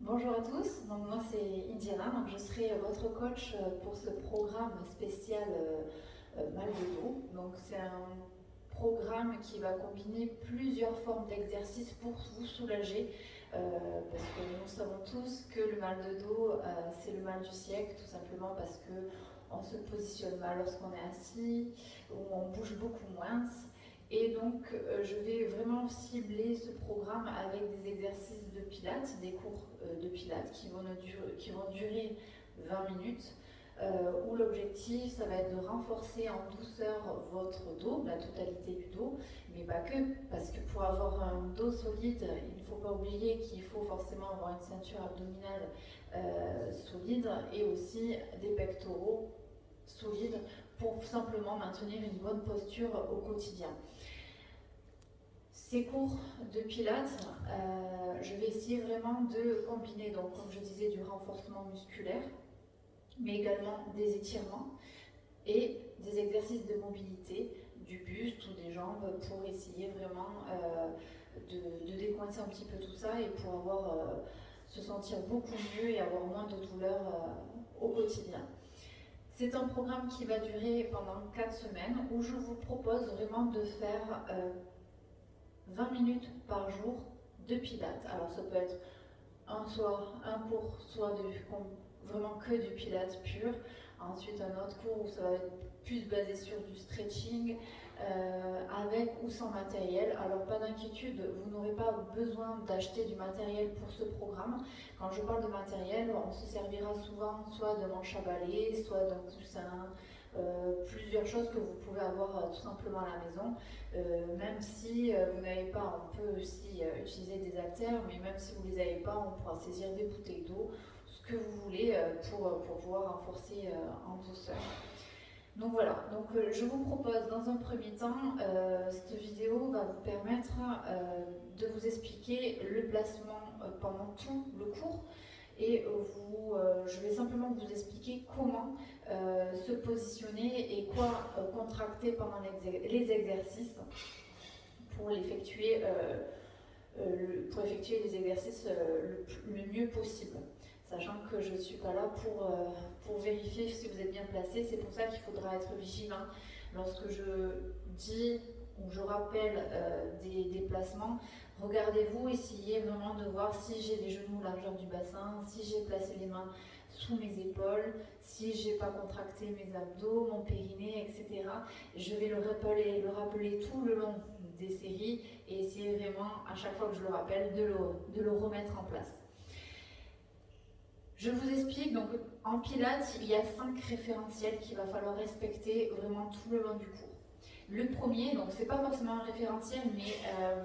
Bonjour à tous, donc moi c'est Indira, donc je serai votre coach pour ce programme spécial mal de dos. Donc c'est un programme qui va combiner plusieurs formes d'exercices pour vous soulager, parce que nous savons tous que le mal de dos c'est le mal du siècle, tout simplement parce que on se positionne mal lorsqu'on est assis, ou on bouge beaucoup moins. Et donc, je vais vraiment cibler ce programme avec des exercices de pilates, des cours de pilates qui vont durer 20 minutes, où l'objectif, ça va être de renforcer en douceur votre dos, la totalité du dos, mais pas que, parce que pour avoir un dos solide, il ne faut pas oublier qu'il faut forcément avoir une ceinture abdominale solide et aussi des pectoraux solides pour simplement maintenir une bonne posture au quotidien. Ces cours de pilates, je vais essayer vraiment de combiner, donc comme je disais, du renforcement musculaire, mais également des étirements et des exercices de mobilité du buste ou des jambes pour essayer vraiment de décoincer un petit peu tout ça et pour se sentir beaucoup mieux et avoir moins de douleurs au quotidien. C'est un programme qui va durer pendant 4 semaines où je vous propose vraiment de faire 20 minutes par jour de pilates. Alors ça peut être un cours soit vraiment que du pilates pur, ensuite un autre cours où ça va être plus basé sur du stretching, avec ou sans matériel. Alors pas d'inquiétude, vous n'aurez pas besoin d'acheter du matériel pour ce programme. Quand je parle de matériel, on se servira souvent soit de manche à balai, soit d'un coussin, plusieurs choses que vous pouvez avoir tout simplement à la maison. Même si vous n'avez pas, on peut aussi utiliser des haltères, mais même si vous ne les avez pas, on pourra saisir des bouteilles d'eau, ce que vous voulez pour pouvoir renforcer en douceur. Donc voilà, je vous propose dans un premier temps, cette vidéo va vous permettre de vous expliquer le placement pendant tout le cours et je vais simplement vous expliquer comment se positionner et quoi contracter pendant les exercices pour pour effectuer les exercices le mieux possible. Sachant que je ne suis pas là pour vérifier si vous êtes bien placé, c'est pour ça qu'il faudra être vigilant lorsque je dis ou je rappelle des placements. Regardez-vous, essayez vraiment de voir si j'ai les genoux largeur du bassin, si j'ai placé les mains sous mes épaules, si j'ai pas contracté mes abdos, mon périnée, etc. Je vais le rappeler tout le long des séries et essayer vraiment, à chaque fois que je le rappelle, de le remettre en place. Je vous explique, donc en pilates, il y a 5 référentiels qu'il va falloir respecter vraiment tout le long du cours. Le premier, donc c'est pas forcément un référentiel, mais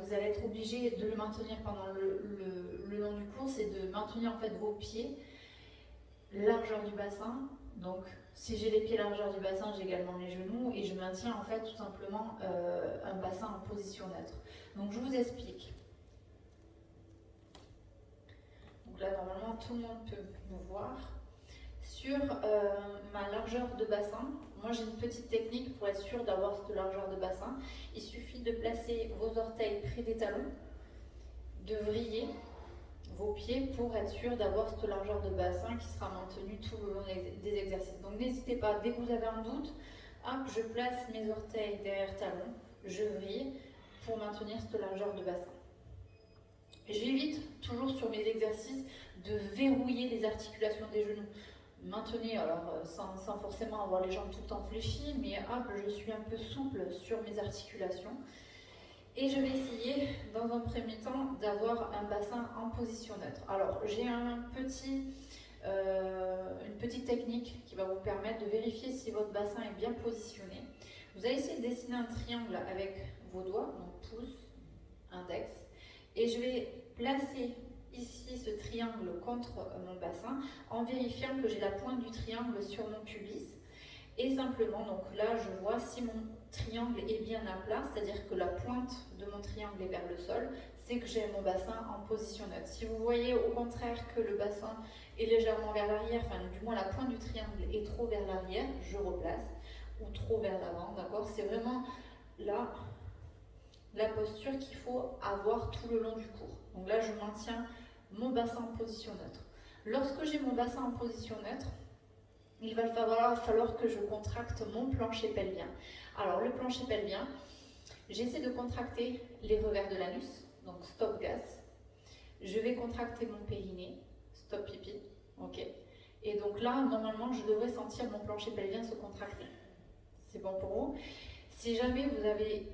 vous allez être obligé de le maintenir pendant le long du cours, c'est de maintenir en fait vos pieds largeur du bassin. Donc si j'ai les pieds largeur du bassin, j'ai également les genoux et je maintiens en fait tout simplement un bassin en position neutre. Donc je vous explique. Donc là normalement tout le monde peut me voir. Sur ma largeur de bassin, moi j'ai une petite technique pour être sûr d'avoir cette largeur de bassin. Il suffit de placer vos orteils près des talons, de vriller vos pieds pour être sûr d'avoir cette largeur de bassin qui sera maintenue tout le long des exercices. Donc n'hésitez pas, dès que vous avez un doute, hop, je place mes orteils derrière talons, je vrille pour maintenir cette largeur de bassin. J'évite toujours sur mes exercices de verrouiller les articulations des genoux. Maintenez, alors sans forcément avoir les jambes tout le temps fléchies, mais hop, je suis un peu souple sur mes articulations. Et je vais essayer, dans un premier temps, d'avoir un bassin en position neutre. Alors, j'ai une petite technique qui va vous permettre de vérifier si votre bassin est bien positionné. Vous allez essayer de dessiner un triangle avec vos doigts, donc pouce, index, et je vais placer ici ce triangle contre mon bassin en vérifiant que j'ai la pointe du triangle sur mon pubis. Et simplement, donc là, je vois si mon triangle est bien à plat, c'est-à-dire que la pointe de mon triangle est vers le sol, c'est que j'ai mon bassin en position neutre. Si vous voyez au contraire que le bassin est légèrement vers l'arrière, enfin du moins la pointe du triangle est trop vers l'arrière, je replace, ou trop vers l'avant, d'accord? C'est vraiment là la posture qu'il faut avoir tout le long du cours. Donc là, je maintiens mon bassin en position neutre. Lorsque j'ai mon bassin en position neutre, il va falloir que je contracte mon plancher pelvien. Alors le plancher pelvien, j'essaie de contracter les revers de l'anus, donc stop gas. Je vais contracter mon périnée, stop pipi, ok. Et donc là, normalement, je devrais sentir mon plancher pelvien se contracter. C'est bon pour vous? Si jamais vous avez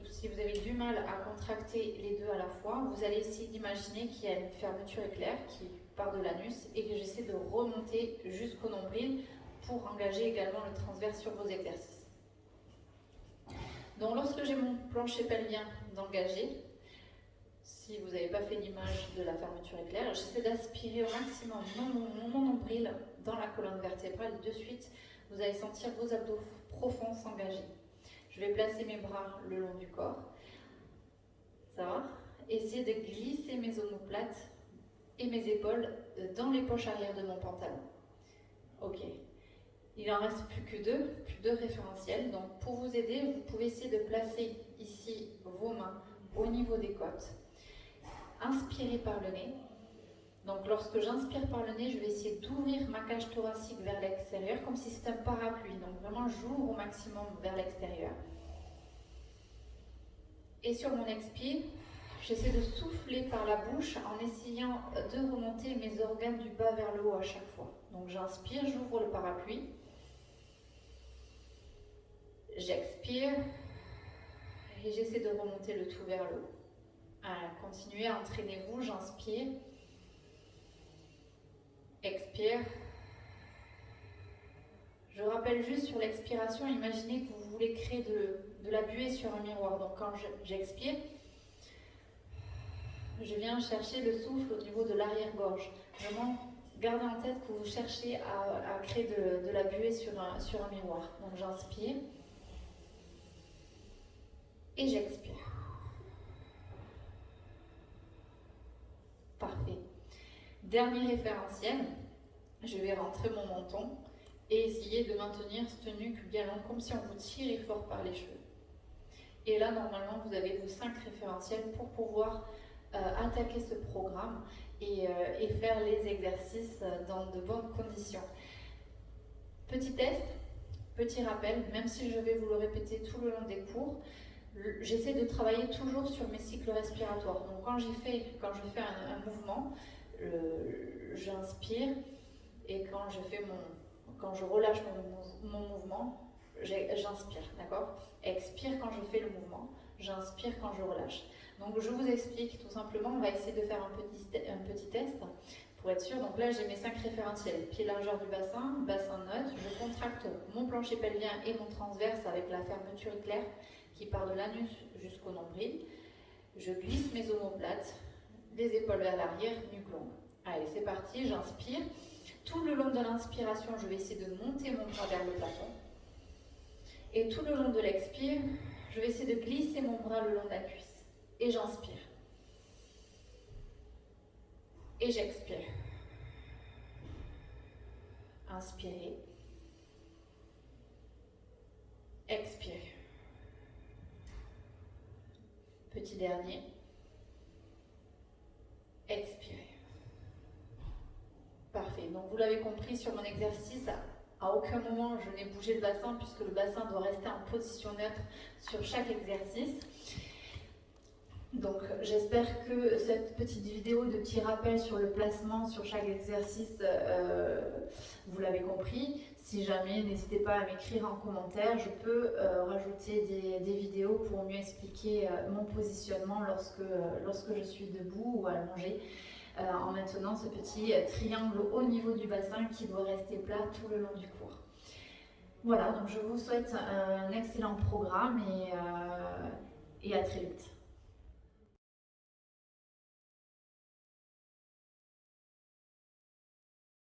du mal à contracter les deux à la fois, vous allez essayer d'imaginer qu'il y a une fermeture éclair qui part de l'anus et que j'essaie de remonter jusqu'au nombril pour engager également le transverse sur vos exercices. Donc lorsque j'ai mon plancher pelvien d'engager, si vous n'avez pas fait l'image de la fermeture éclair, j'essaie d'aspirer au maximum mon nombril dans la colonne vertébrale. De suite, vous allez sentir vos abdos profonds s'engager. Je vais placer mes bras le long du corps. Ça va? Essayez de glisser mes omoplates et mes épaules dans les poches arrière de mon pantalon. Ok. Il en reste plus deux référentiels. Donc pour vous aider, vous pouvez essayer de placer ici vos mains au niveau des côtes. Inspirez par le nez. Donc lorsque j'inspire par le nez, je vais essayer d'ouvrir ma cage thoracique vers l'extérieur, comme si c'était un parapluie. Donc vraiment, j'ouvre au maximum vers l'extérieur. Et sur mon expire, j'essaie de souffler par la bouche en essayant de remonter mes organes du bas vers le haut à chaque fois. Donc j'inspire, j'ouvre le parapluie. J'expire et j'essaie de remonter le tout vers le haut. Alors, continuez, entraînez-vous, j'inspire. Expire. Je rappelle juste sur l'expiration, imaginez que vous voulez créer de la buée sur un miroir. Donc quand j'expire, je viens chercher le souffle au niveau de l'arrière-gorge. Vraiment, gardez en tête que vous cherchez à créer de la buée sur un miroir. Donc j'inspire et j'expire. Parfait. Dernier référentiel, je vais rentrer mon menton et essayer de maintenir cette nuque bien longue, comme si on vous tirait fort par les cheveux. Et là, normalement, vous avez vos 5 référentiels pour pouvoir attaquer ce programme et faire les exercices dans de bonnes conditions. Petit test, petit rappel, même si je vais vous le répéter tout le long des cours, j'essaie de travailler toujours sur mes cycles respiratoires. Donc quand je fais un mouvement, j'inspire et quand je relâche mon mouvement, j'inspire, d'accord? Expire quand je fais le mouvement, j'inspire quand je relâche. Donc je vous explique tout simplement, on va essayer de faire un petit test pour être sûr. Donc là j'ai mes 5 référentiels, pied largeur du bassin, bassin neutre, je contracte mon plancher pelvien et mon transverse avec la fermeture éclair qui part de l'anus jusqu'au nombril. Je glisse mes omoplates, les épaules vers l'arrière, nuque longue. Allez, c'est parti, j'inspire. Tout le long de l'inspiration, je vais essayer de monter mon bras vers le plafond. Et tout le long de l'expire, je vais essayer de glisser mon bras le long de la cuisse. Et j'inspire. Et j'expire. Inspirez. Expirez. Petit dernier. Expirez. Parfait. Donc vous l'avez compris sur mon exercice, à aucun moment je n'ai bougé le bassin puisque le bassin doit rester en position neutre sur chaque exercice. Donc j'espère que cette petite vidéo de petit rappel sur le placement sur chaque exercice, vous l'avez compris. Si jamais, n'hésitez pas à m'écrire en commentaire, je peux rajouter des vidéos pour mieux expliquer mon positionnement lorsque je suis debout ou allongée, en maintenant ce petit triangle au niveau du bassin qui doit rester plat tout le long du cours. Voilà, donc je vous souhaite un excellent programme et à très vite.